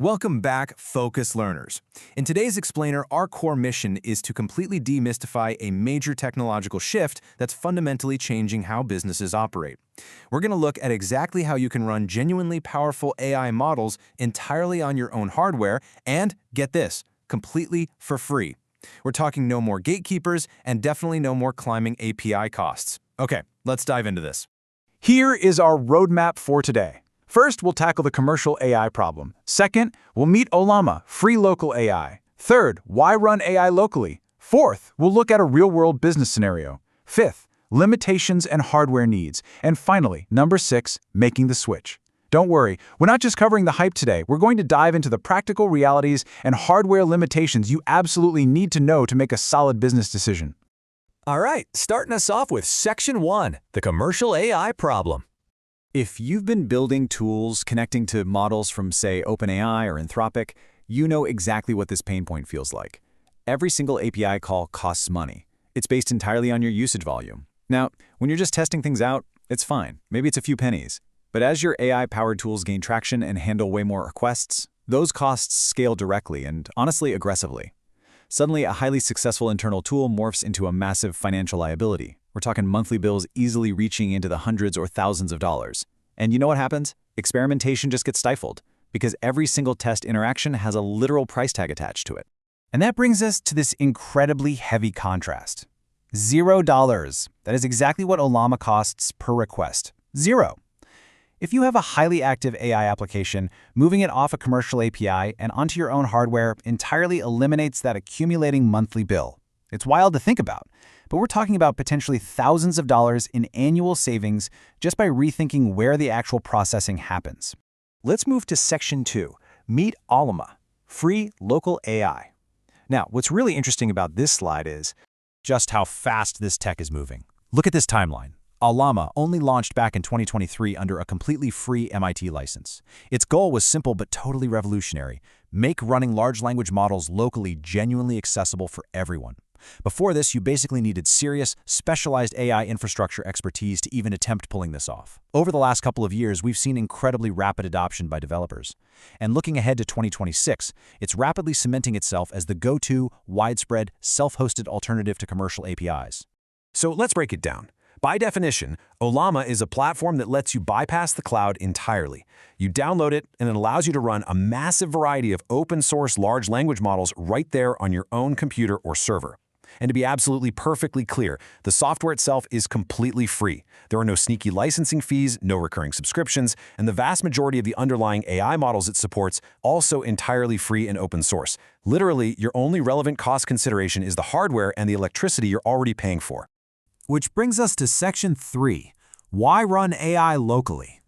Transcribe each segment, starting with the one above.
Welcome back, Focus Learners. In today's explainer, our core mission is to completely demystify a major technological shift that's fundamentally changing how businesses operate. We're going to look at exactly how you can run genuinely powerful AI models entirely on your own hardware and, get this, completely for free. We're talking no more gatekeepers and definitely no more climbing API costs. Okay, let's dive into this. Here is our roadmap for today. First, we'll tackle the commercial AI problem. Second, we'll meet Ollama, free local AI. Third, why run AI locally? Fourth, we'll look at a real-world business scenario. Fifth, limitations and hardware needs. And finally, number 6, making the switch. Don't worry, we're not just covering the hype today. We're going to dive into the practical realities and hardware limitations you absolutely need to know to make a solid business decision. All right, starting us off with Section 1, the commercial AI problem. If you've been building tools connecting to models from, say, OpenAI or Anthropic, you know exactly what this pain point feels like. Every single API call costs money. It's based entirely on your usage volume. Now, when you're just testing things out, it's fine. Maybe it's a few pennies. But as your AI-powered tools gain traction and handle way more requests, those costs scale directly and, honestly, aggressively. Suddenly, a highly successful internal tool morphs into a massive financial liability. We're talking monthly bills easily reaching into the hundreds or thousands of dollars. And you know what happens? Experimentation just gets stifled, because every single test interaction has a literal price tag attached to it. And that brings us to this incredibly heavy contrast. $0. That is exactly what Ollama costs per request. 0. If you have a highly active AI application, moving it off a commercial API and onto your own hardware entirely eliminates that accumulating monthly bill. It's wild to think about, but we're talking about potentially thousands of dollars in annual savings just by rethinking where the actual processing happens. Let's move to Section 2, meet Ollama, free local AI. Now, what's really interesting about this slide is just how fast this tech is moving. Look at this timeline. Ollama only launched back in 2023 under a completely free MIT license. Its goal was simple but totally revolutionary: make running large language models locally genuinely accessible for everyone. Before this, you basically needed serious, specialized AI infrastructure expertise to even attempt pulling this off. Over the last couple of years, we've seen incredibly rapid adoption by developers. And looking ahead to 2026, it's rapidly cementing itself as the go-to, widespread, self-hosted alternative to commercial APIs. So let's break it down. By definition, Ollama is a platform that lets you bypass the cloud entirely. You download it, and it allows you to run a massive variety of open-source large language models right there on your own computer or server. And to be absolutely perfectly clear, the software itself is completely free. There are no sneaky licensing fees, no recurring subscriptions, and the vast majority of the underlying AI models it supports also entirely free and open source. Literally, your only relevant cost consideration is the hardware and the electricity you're already paying for. Which brings us to Section 3, why run AI locally?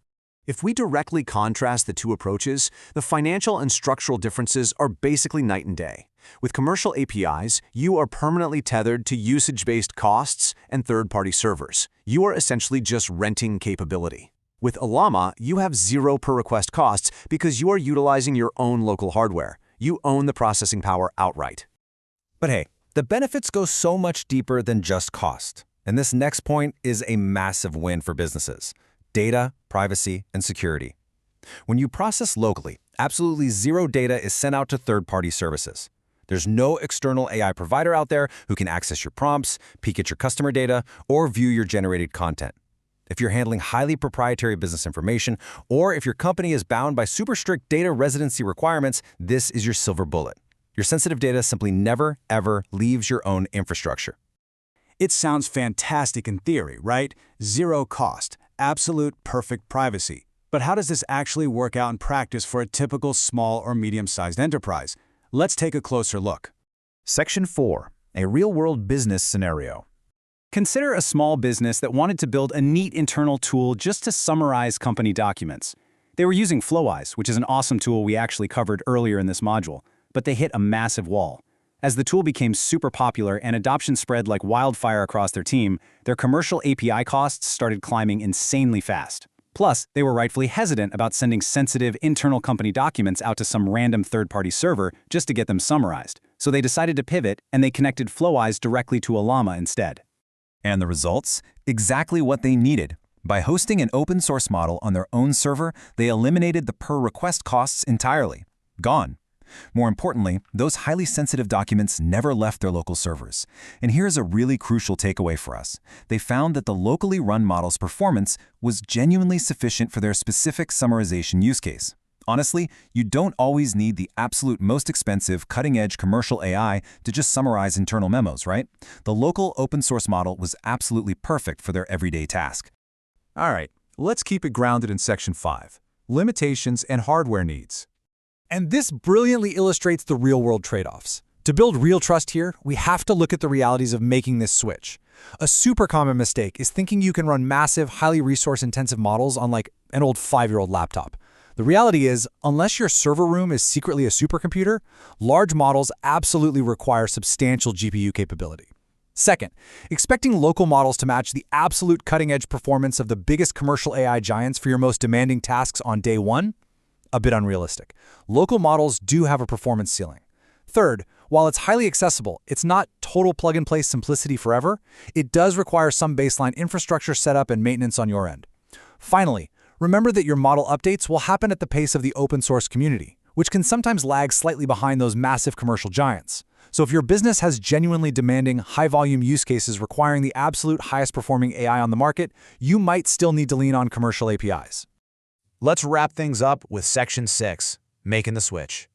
If we directly contrast the two approaches, the financial and structural differences are basically night and day. With commercial APIs, you are permanently tethered to usage-based costs and third-party servers. You are essentially just renting capability. With Ollama, you have zero per-request costs because you are utilizing your own local hardware. You own the processing power outright. But hey, the benefits go so much deeper than just cost. And this next point is a massive win for businesses: data, privacy, and security. When you process locally, absolutely zero data is sent out to third-party services. There's no external AI provider out there who can access your prompts, peek at your customer data, or view your generated content. If you're handling highly proprietary business information, or if your company is bound by super strict data residency requirements, this is your silver bullet. Your sensitive data simply never, ever leaves your own infrastructure. It sounds fantastic in theory, right? Zero cost, absolute perfect privacy. But how does this actually work out in practice for a typical small or medium-sized enterprise? Let's take a closer look. Section 4, a real-world business scenario. Consider a small business that wanted to build a neat internal tool just to summarize company documents. They were using Flowise, which is an awesome tool we actually covered earlier in this module, but they hit a massive wall. As the tool became super popular and adoption spread like wildfire across their team, their commercial API costs started climbing insanely fast. Plus, they were rightfully hesitant about sending sensitive internal company documents out to some random third-party server just to get them summarized. So they decided to pivot, and they connected Flowise directly to Ollama instead. And the results? Exactly what they needed. By hosting an open-source model on their own server, they eliminated the per-request costs entirely. Gone. More importantly, those highly sensitive documents never left their local servers. And here's a really crucial takeaway for us. They found that the locally run model's performance was genuinely sufficient for their specific summarization use case. Honestly, you don't always need the absolute most expensive, cutting-edge commercial AI to just summarize internal memos, right? The local open-source model was absolutely perfect for their everyday task. All right, let's keep it grounded in Section 5, limitations and hardware needs. And this brilliantly illustrates the real-world trade-offs. To build real trust here, we have to look at the realities of making this switch. A super common mistake is thinking you can run massive, highly resource-intensive models on like an old 5-year-old laptop. The reality is, unless your server room is secretly a supercomputer, large models absolutely require substantial GPU capability. Second, expecting local models to match the absolute cutting-edge performance of the biggest commercial AI giants for your most demanding tasks on day one? A bit unrealistic. Local models do have a performance ceiling. Third, while it's highly accessible, it's not total plug-and-play simplicity forever. It does require some baseline infrastructure setup and maintenance on your end. Finally, remember that your model updates will happen at the pace of the open-source community, which can sometimes lag slightly behind those massive commercial giants. So if your business has genuinely demanding, high-volume use cases requiring the absolute highest-performing AI on the market, you might still need to lean on commercial APIs. Let's wrap things up with Section 6, making the switch.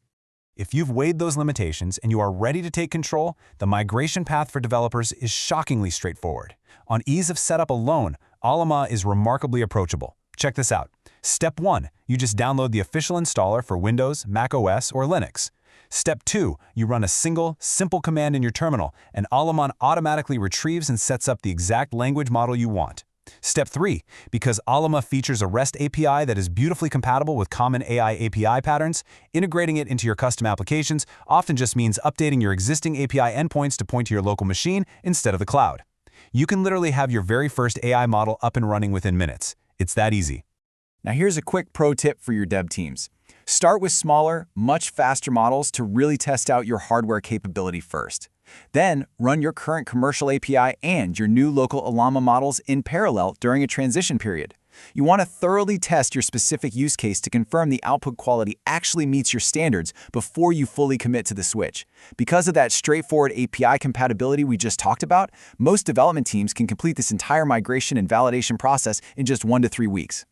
If you've weighed those limitations and you are ready to take control, the migration path for developers is shockingly straightforward. On ease of setup alone, Ollama is remarkably approachable. Check this out. Step 1, you just download the official installer for Windows, Mac OS, or Linux. Step 2, you run a single, simple command in your terminal, and Ollama automatically retrieves and sets up the exact language model you want. Step 3, because Ollama features a REST API that is beautifully compatible with common AI API patterns, integrating it into your custom applications often just means updating your existing API endpoints to point to your local machine instead of the cloud. You can literally have your very first AI model up and running within minutes. It's that easy. Now here's a quick pro tip for your dev teams. Start with smaller, much faster models to really test out your hardware capability first. Then, run your current commercial API and your new local Ollama models in parallel during a transition period. You want to thoroughly test your specific use case to confirm the output quality actually meets your standards before you fully commit to the switch. Because of that straightforward API compatibility we just talked about, most development teams can complete this entire migration and validation process in just 1 to 3 weeks.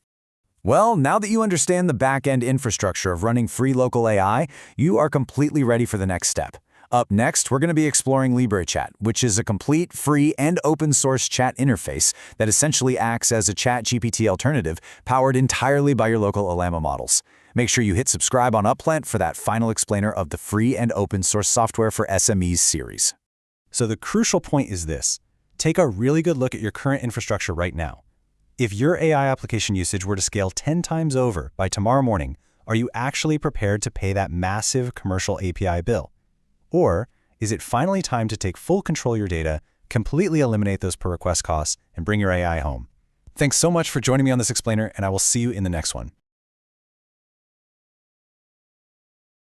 Well, now that you understand the back-end infrastructure of running free local AI, you are completely ready for the next step. Up next, we're going to be exploring LibreChat, which is a complete, free, and open-source chat interface that essentially acts as a ChatGPT alternative powered entirely by your local Ollama models. Make sure you hit subscribe on Uplatz for that final explainer of the free and open-source software for SMEs series. So the crucial point is this. Take a really good look at your current infrastructure right now. If your AI application usage were to scale 10 times over by tomorrow morning, are you actually prepared to pay that massive commercial API bill? Or is it finally time to take full control of your data, completely eliminate those per request costs, and bring your AI home? Thanks so much for joining me on this explainer, and I will see you in the next one.